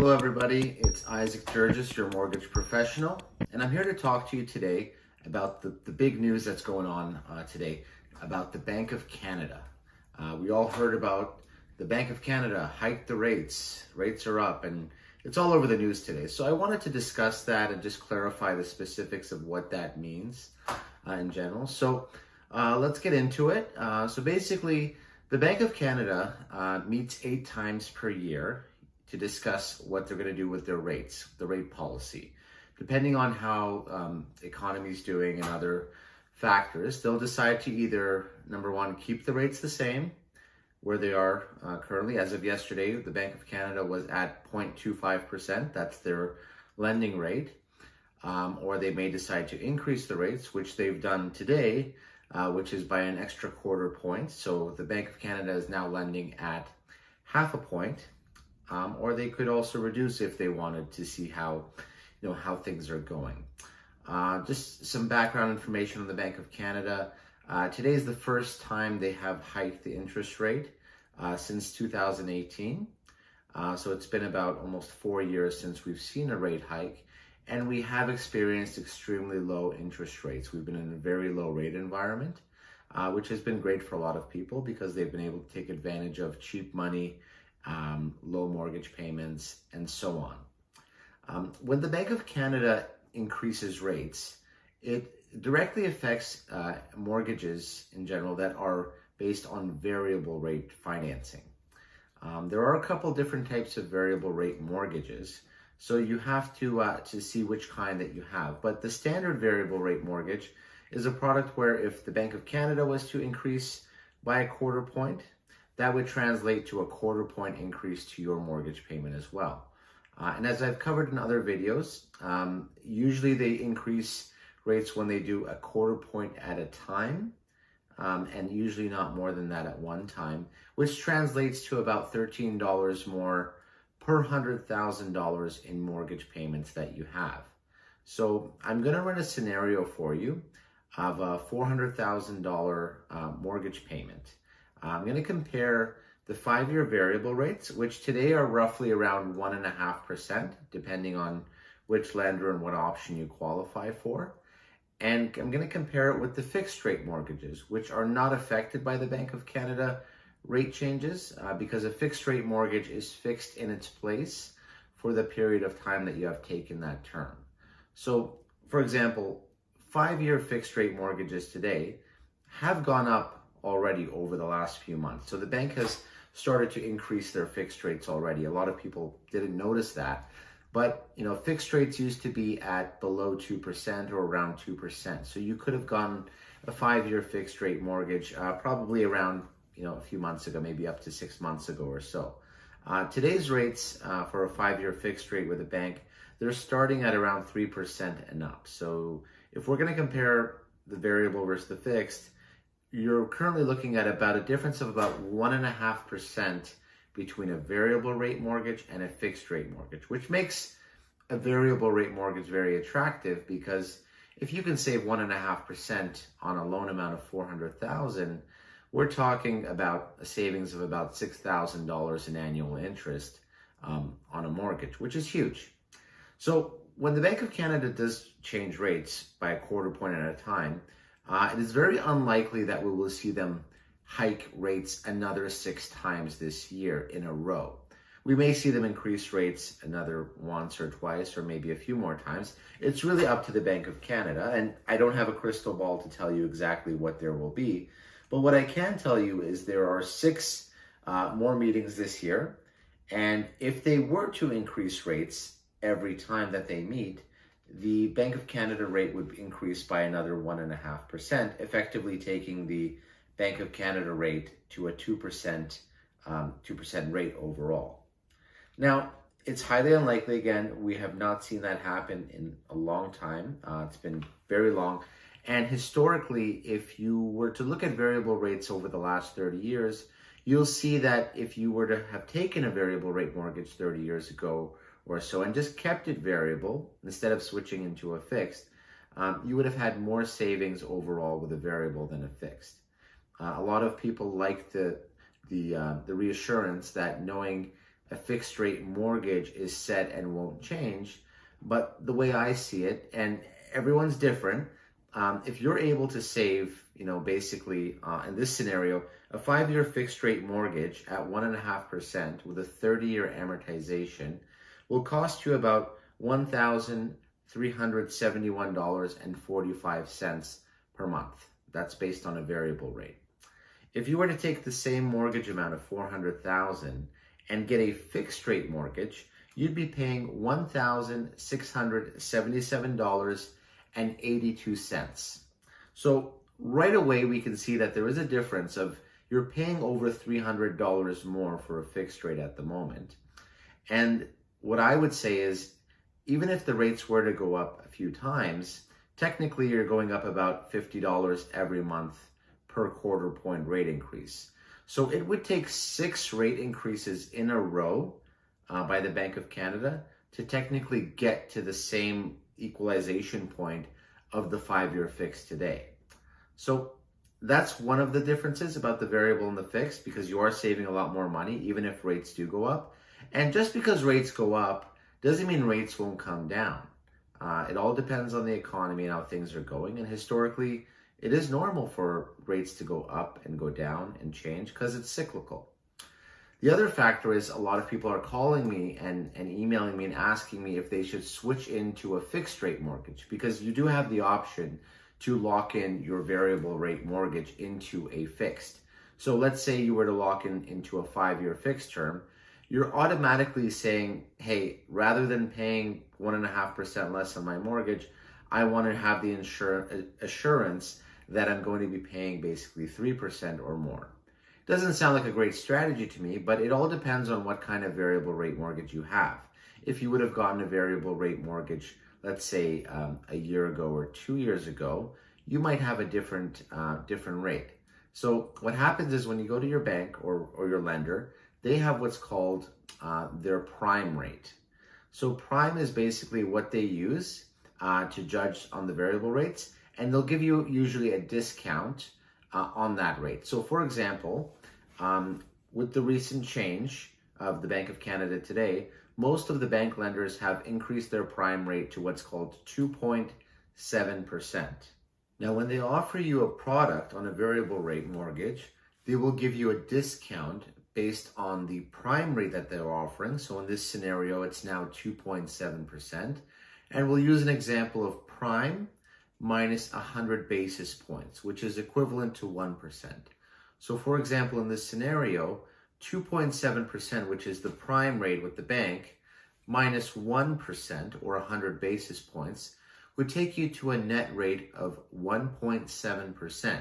Hello everybody, it's Isaac Burgess, your mortgage professional, and I'm here to talk to you today about the big news that's going on today about the Bank of Canada. We all heard about the Bank of Canada hiked the rates are up, and it's all over the news today. So I wanted to discuss that and just clarify the specifics of what that means in general. So let's get into it. So basically, the Bank of Canada meets 8 times per year to discuss what they're going to do with their rates, the rate policy. Depending on how the economy is doing and other factors, they'll decide to either, number one, keep the rates the same where they are currently. As of yesterday, the Bank of Canada was at 0.25%. That's their lending rate. Or they may decide to increase the rates, which they've done today, which is by an extra quarter point. So the Bank of Canada is now lending at half a point. Or they could also reduce if they wanted to see how things are going. Just some background information on the Bank of Canada. Today is the first time they have hiked the interest rate since 2018. So it's been about almost 4 years since we've seen a rate hike, and we have experienced extremely low interest rates. We've been in a very low rate environment, which has been great for a lot of people because they've been able to take advantage of cheap money, low mortgage payments, and so on. When the Bank of Canada increases rates, it directly affects mortgages in general that are based on variable rate financing. There are a couple different types of variable rate mortgages, so you have to see which kind that you have. But the standard variable rate mortgage is a product where if the Bank of Canada was to increase by a quarter point, that would translate to a quarter point increase to your mortgage payment as well. And as I've covered in other videos, usually they increase rates when they do a quarter point at a time, and usually not more than that at one time, which translates to about $13 more per $100,000 in mortgage payments that you have. So I'm going to run a scenario for you of a $400,000 mortgage payment. I'm going to compare the 5-year variable rates, which today are roughly around 1.5%, depending on which lender and what option you qualify for. And I'm going to compare it with the fixed rate mortgages, which are not affected by the Bank of Canada rate changes because a fixed rate mortgage is fixed in its place for the period of time that you have taken that term. So, for example, 5-year fixed rate mortgages today have gone up already over the last few months. So the bank has started to increase their fixed rates already. A lot of people didn't notice that, but fixed rates used to be at below 2% or around 2%. So you could have gotten a 5-year fixed rate mortgage probably around a few months ago, maybe up to 6 months ago or so. Today's rates for a 5-year fixed rate with a bank, they're starting at around 3% and up. So if we're going to compare the variable versus the fixed, you're currently looking at about a difference of about 1.5% between a variable rate mortgage and a fixed rate mortgage, which makes a variable rate mortgage very attractive because if you can save 1.5% on a loan amount of $400,000, we're talking about a savings of about $6,000 in annual interest on a mortgage, which is huge. So when the Bank of Canada does change rates by a quarter point at a time, it is very unlikely that we will see them hike rates another 6 times this year in a row. We may see them increase rates another once or twice or maybe a few more times. It's really up to the Bank of Canada, and I don't have a crystal ball to tell you exactly what there will be. But what I can tell you is there are 6 more meetings this year, and if they were to increase rates every time that they meet, the Bank of Canada rate would increase by another 1.5%, effectively taking the Bank of Canada rate to a 2% rate overall. Now, it's highly unlikely. Again, we have not seen that happen in a long time. It's been very long. And historically, if you were to look at variable rates over the last 30 years, you'll see that if you were to have taken a variable rate mortgage 30 years ago or so and just kept it variable instead of switching into a fixed, you would have had more savings overall with a variable than a fixed. A lot of people like the reassurance that knowing a fixed rate mortgage is set and won't change. But the way I see it, and everyone's different, if you're able to save, basically in this scenario, a 5-year fixed rate mortgage at 1.5% with a 30-year amortization will cost you about $1,371.45 per month. That's based on a variable rate. If you were to take the same mortgage amount of $400,000 and get a fixed rate mortgage, you'd be paying $1,677.82. So right away, we can see that there is a difference of you're paying over $300 more for a fixed rate at the moment. And what I would say is, even if the rates were to go up a few times, technically you're going up about $50 every month per quarter point rate increase. So it would take 6 rate increases in a row by the Bank of Canada to technically get to the same equalization point of the 5-year fix today. So that's one of the differences about the variable and the fixed, because you are saving a lot more money even if rates do go up. And just because rates go up doesn't mean rates won't come down. It all depends on the economy and how things are going. And historically, it is normal for rates to go up and go down and change because it's cyclical. The other factor is a lot of people are calling me and emailing me and asking me if they should switch into a fixed rate mortgage, because you do have the option to lock in your variable rate mortgage into a fixed. So let's say you were to lock into a 5-year fixed term, you're automatically saying, hey, rather than paying 1.5% less on my mortgage, I want to have the assurance that I'm going to be paying basically 3% or more. Doesn't sound like a great strategy to me, but it all depends on what kind of variable rate mortgage you have. If you would have gotten a variable rate mortgage, let's say a year ago or 2 years ago, you might have a different rate. So what happens is when you go to your bank or your lender, they have what's called their prime rate. So prime is basically what they use to judge on the variable rates, and they'll give you usually a discount on that rate. So for example, with the recent change of the Bank of Canada today, most of the bank lenders have increased their prime rate to what's called 2.7%. Now, when they offer you a product on a variable rate mortgage, they will give you a discount based on the prime rate that they're offering. So in this scenario, it's now 2.7%. And we'll use an example of prime minus 100 basis points, which is equivalent to 1%. So for example, in this scenario, 2.7%, which is the prime rate with the bank, minus 1% or 100 basis points, would take you to a net rate of 1.7%.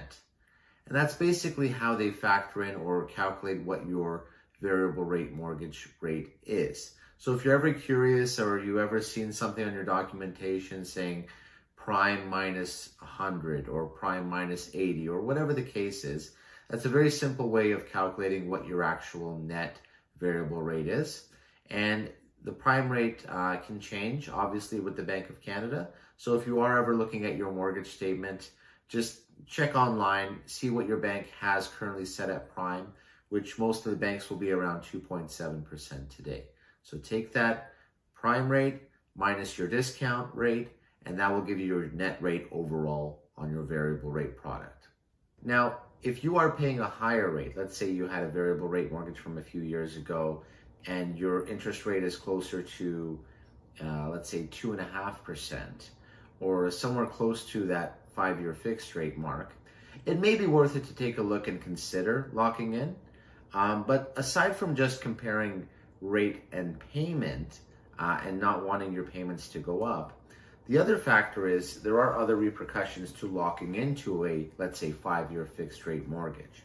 And that's basically how they factor in or calculate what your variable rate mortgage rate is. So if you're ever curious or you ever seen something on your documentation saying prime minus 100 or prime minus 80 or whatever the case is, that's a very simple way of calculating what your actual net variable rate is. And the prime rate can change, obviously, with the Bank of Canada. So if you are ever looking at your mortgage statement, just check online, see what your bank has currently set at prime, which most of the banks will be around 2.7% today. So take that prime rate minus your discount rate, and that will give you your net rate overall on your variable rate product. Now, if you are paying a higher rate, let's say you had a variable rate mortgage from a few years ago, and your interest rate is closer to, let's say 2.5%, or somewhere close to that 5-year fixed rate mark, it may be worth it to take a look and consider locking in. But aside from just comparing rate and payment and not wanting your payments to go up, the other factor is there are other repercussions to locking into a, let's say, 5-year fixed rate mortgage.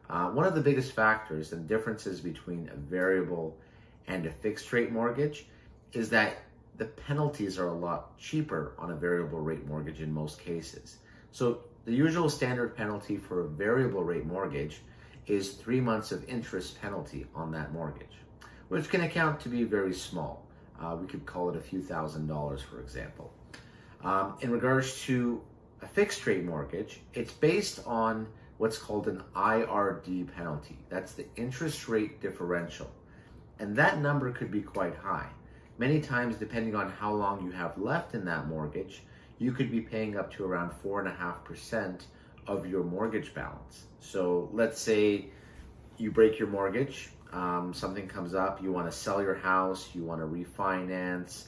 One of the biggest factors and differences between a variable and a fixed rate mortgage is that the penalties are a lot cheaper on a variable rate mortgage in most cases. So the usual standard penalty for a variable rate mortgage is 3 months of interest penalty on that mortgage, which can account to be very small. We could call it a few $1,000s, for example. In regards to a fixed rate mortgage, it's based on what's called an IRD penalty. That's the interest rate differential. And that number could be quite high. Many times, depending on how long you have left in that mortgage, you could be paying up to around 4.5% of your mortgage balance. So let's say you break your mortgage, something comes up, you want to sell your house, you want to refinance,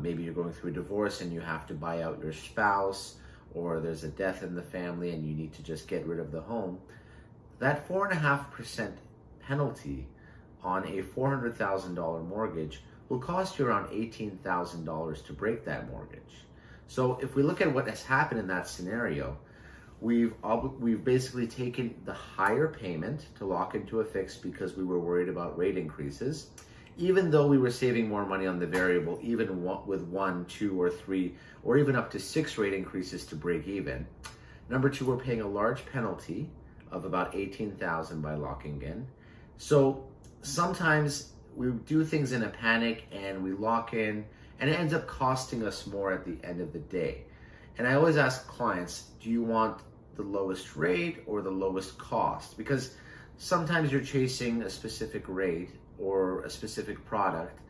maybe you're going through a divorce and you have to buy out your spouse, or there's a death in the family and you need to just get rid of the home. That 4.5% penalty on a $400,000 mortgage will cost you around $18,000 to break that mortgage. So if we look at what has happened in that scenario, we've basically taken the higher payment to lock into a fixed because we were worried about rate increases, even though we were saving more money on the variable, even with 1, 2, or 3, or even up to 6 rate increases to break even. Number two, we're paying a large penalty of about $18,000 by locking in. So sometimes we do things in a panic and we lock in, and it ends up costing us more at the end of the day. And I always ask clients, do you want the lowest rate or the lowest cost? Because sometimes you're chasing a specific rate or a specific product,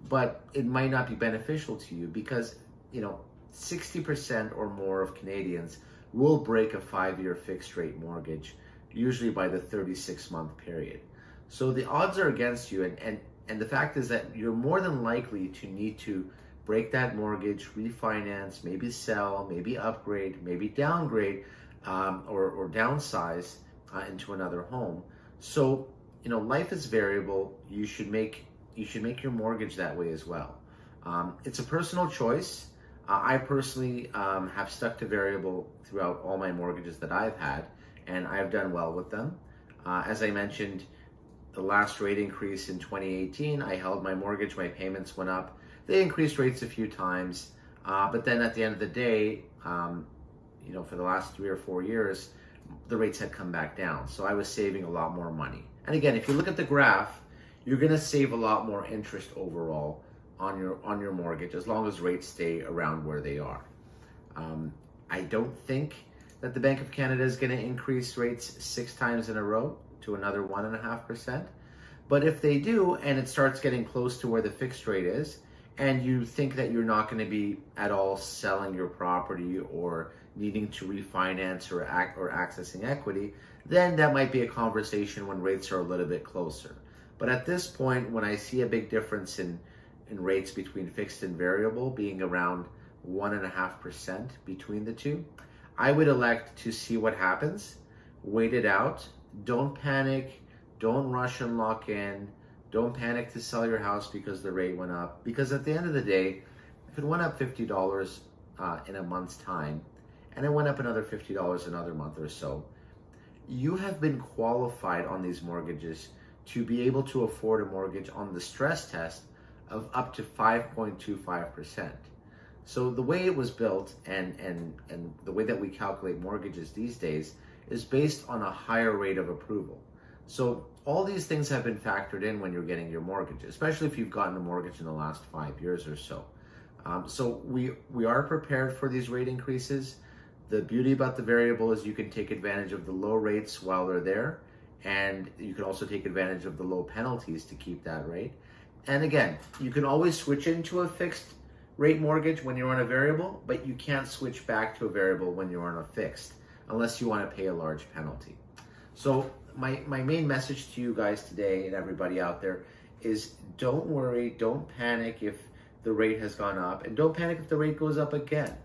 but it might not be beneficial to you because, 60% or more of Canadians will break a 5-year fixed rate mortgage, usually by the 36-month period. So the odds are against you, and the fact is that you're more than likely to need to break that mortgage, refinance, maybe sell, maybe upgrade, maybe downgrade, or downsize into another home. So, life is variable. You should make your mortgage that way as well. It's a personal choice. I personally have stuck to variable throughout all my mortgages that I've had, and I've done well with them. As I mentioned, the last rate increase in 2018, I held my mortgage, my payments went up. They increased rates a few times, but then at the end of the day, for the last 3 or 4 years, the rates had come back down. So I was saving a lot more money. And again, if you look at the graph, you're gonna save a lot more interest overall on your mortgage as long as rates stay around where they are. I don't think that the Bank of Canada is gonna increase rates 6 times in a row to another 1.5%. But if they do, and it starts getting close to where the fixed rate is, and you think that you're not going to be at all selling your property or needing to refinance or accessing equity, then that might be a conversation when rates are a little bit closer. But at this point, when I see a big difference in rates between fixed and variable being around 1.5% between the two, I would elect to see what happens, wait it out, don't panic, don't rush and lock in, don't panic to sell your house because the rate went up. Because at the end of the day, if it went up $50 in a month's time, and it went up another $50 another month or so, you have been qualified on these mortgages to be able to afford a mortgage on the stress test of up to 5.25%. So the way it was built and the way that we calculate mortgages these days is based on a higher rate of approval. So all these things have been factored in when you're getting your mortgage, especially if you've gotten a mortgage in the last 5 years or so. So we are prepared for these rate increases. The beauty about the variable is you can take advantage of the low rates while they're there, and you can also take advantage of the low penalties to keep that rate. And again, you can always switch into a fixed rate mortgage when you're on a variable, but you can't switch back to a variable when you're on a fixed, unless you want to pay a large penalty. So my main message to you guys today and everybody out there is don't worry, don't panic if the rate has gone up, and don't panic if the rate goes up again.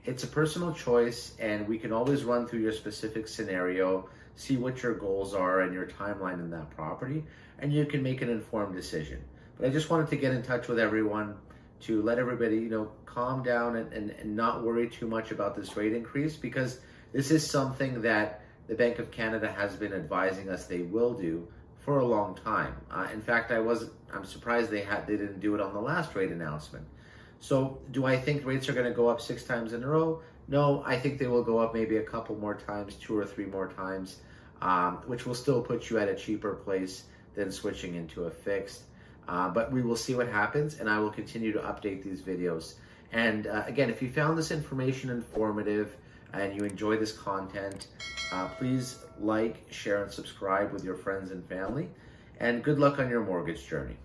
It's a personal choice, and we can always run through your specific scenario, see what your goals are and your timeline in that property, and you can make an informed decision. But I just wanted to get in touch with everyone to let everybody, calm down and not worry too much about this rate increase, because this is something that the Bank of Canada has been advising us they will do for a long time. In fact, I'm surprised they didn't do it on the last rate announcement. So do I think rates are going to go up 6 times in a row? No, I think they will go up maybe a couple more times, 2 or 3 more times, which will still put you at a cheaper place than switching into a fixed. But we will see what happens, and I will continue to update these videos. And again, if you found this information informative and you enjoy this content, please like, share, and subscribe with your friends and family. And good luck on your mortgage journey.